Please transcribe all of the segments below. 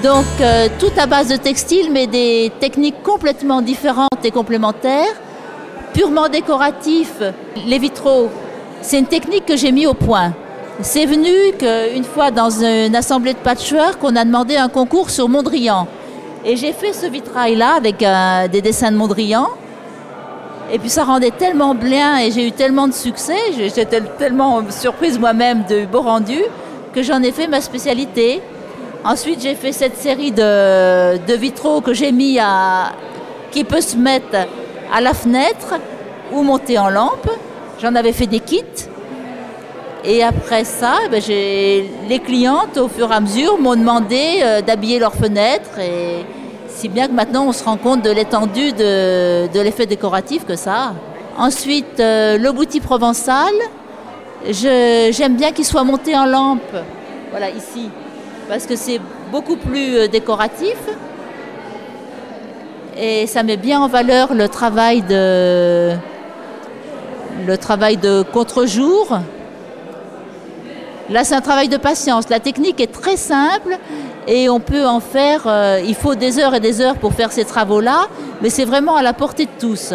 Donc tout à base de textile, mais des techniques complètement différentes et complémentaires, purement décoratifs. Les vitraux, c'est une technique que j'ai mis au point. C'est venu qu'une fois dans une assemblée de patchwork, on a demandé un concours sur Mondrian. Et j'ai fait ce vitrail-là avec des dessins de Mondrian. Et puis ça rendait tellement bien et j'ai eu tellement de succès, j'étais tellement surprise moi-même du beau rendu que j'en ai fait ma spécialité. Ensuite j'ai fait cette série de vitraux que j'ai mis qui peut se mettre à la fenêtre ou monter en lampe. J'en avais fait des kits. Et après ça, les clientes au fur et à mesure m'ont demandé d'habiller leurs fenêtres. Et si bien que maintenant on se rend compte de l'étendue de l'effet décoratif que ça a. Ensuite, le bouti provençal, j'aime bien qu'il soit monté en lampe, voilà ici, parce que c'est beaucoup plus décoratif et ça met bien en valeur le travail de contre-jour. Là, c'est un travail de patience. La technique est très simple et on peut en faire... il faut des heures et des heures pour faire ces travaux-là, mais c'est vraiment à la portée de tous.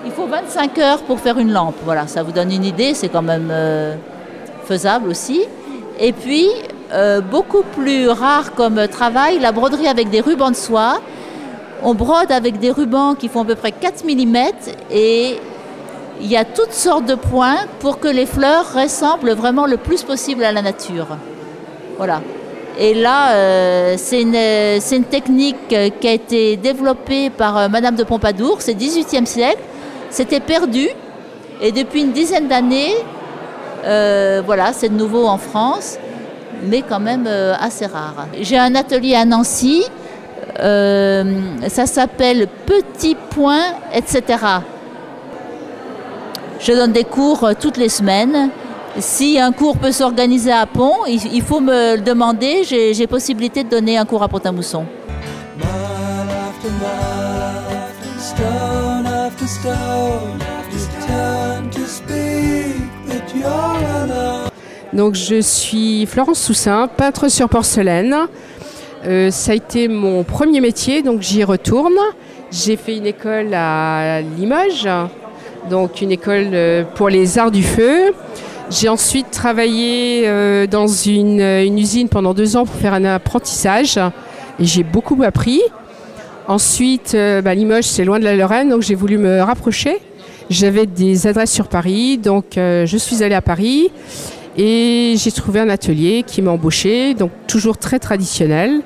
Il faut 25 heures pour faire une lampe. Voilà, ça vous donne une idée, c'est quand même faisable aussi. Et puis, beaucoup plus rare comme travail, la broderie avec des rubans de soie. On brode avec des rubans qui font à peu près 4 mm et... il y a toutes sortes de points pour que les fleurs ressemblent vraiment le plus possible à la nature. Voilà. Et là, c'est une technique qui a été développée par Madame de Pompadour, c'est 18e siècle. C'était perdu et depuis une dizaine d'années, voilà, c'est de nouveau en France, mais quand même assez rare. J'ai un atelier à Nancy, ça s'appelle Petit Point, etc. Je donne des cours toutes les semaines. Si un cours peut s'organiser à Pont, il faut me le demander. J'ai possibilité de donner un cours à Pont-à-Mousson. Donc je suis Florence Soussin, peintre sur porcelaine. Ça a été mon premier métier, donc j'y retourne. J'ai fait une école à Limoges. Donc une école pour les arts du feu. J'ai ensuite travaillé dans une usine pendant 2 ans pour faire un apprentissage et j'ai beaucoup appris. Ensuite, Limoges, c'est loin de la Lorraine, donc j'ai voulu me rapprocher. J'avais des adresses sur Paris, donc je suis allée à Paris et j'ai trouvé un atelier qui m'a embauchée, donc toujours très traditionnel.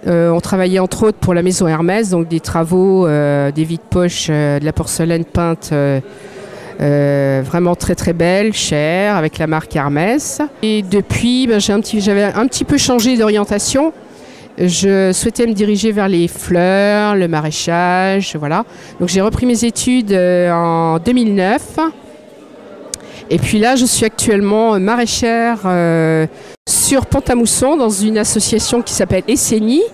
On travaillait entre autres pour la maison Hermès, donc des travaux, des vides-poches, de la porcelaine peinte vraiment très très belle, chère, avec la marque Hermès. Et depuis, j'avais un petit peu changé d'orientation. Je souhaitais me diriger vers les fleurs, le maraîchage, voilà. Donc j'ai repris mes études en 2009. Et puis là, je suis actuellement maraîchère sur Pont-à-Mousson dans une association qui s'appelle Essénie.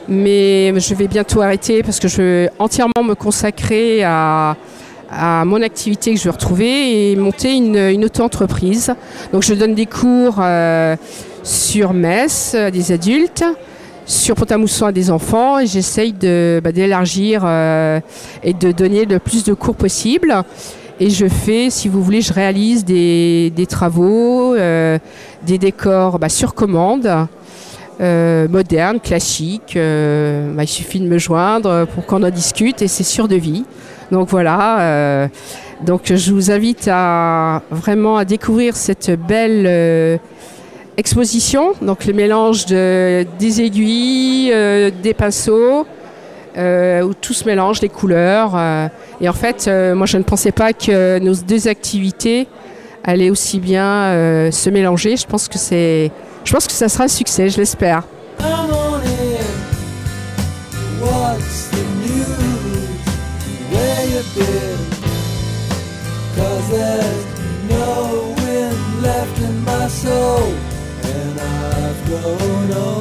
Mais je vais bientôt arrêter parce que je vais entièrement me consacrer à mon activité que je veux retrouver et monter une auto-entreprise. Donc je donne des cours sur Metz à des adultes, sur Pont-à-Mousson à des enfants et j'essaye d'élargir et de donner le plus de cours possible. Et je fais, si vous voulez, je réalise des travaux, des décors sur commande, modernes, classiques. Il suffit de me joindre pour qu'on en discute et c'est sur devis. Donc voilà, donc je vous invite vraiment à découvrir cette belle exposition. Donc le mélange des aiguilles, des pinceaux, où tout se mélange, les couleurs. Et en fait, moi je ne pensais pas que nos deux activités allaient aussi bien se mélanger. Je pense que ça sera un succès, je l'espère. Cause there's no wind left in my soul, and I've grown old.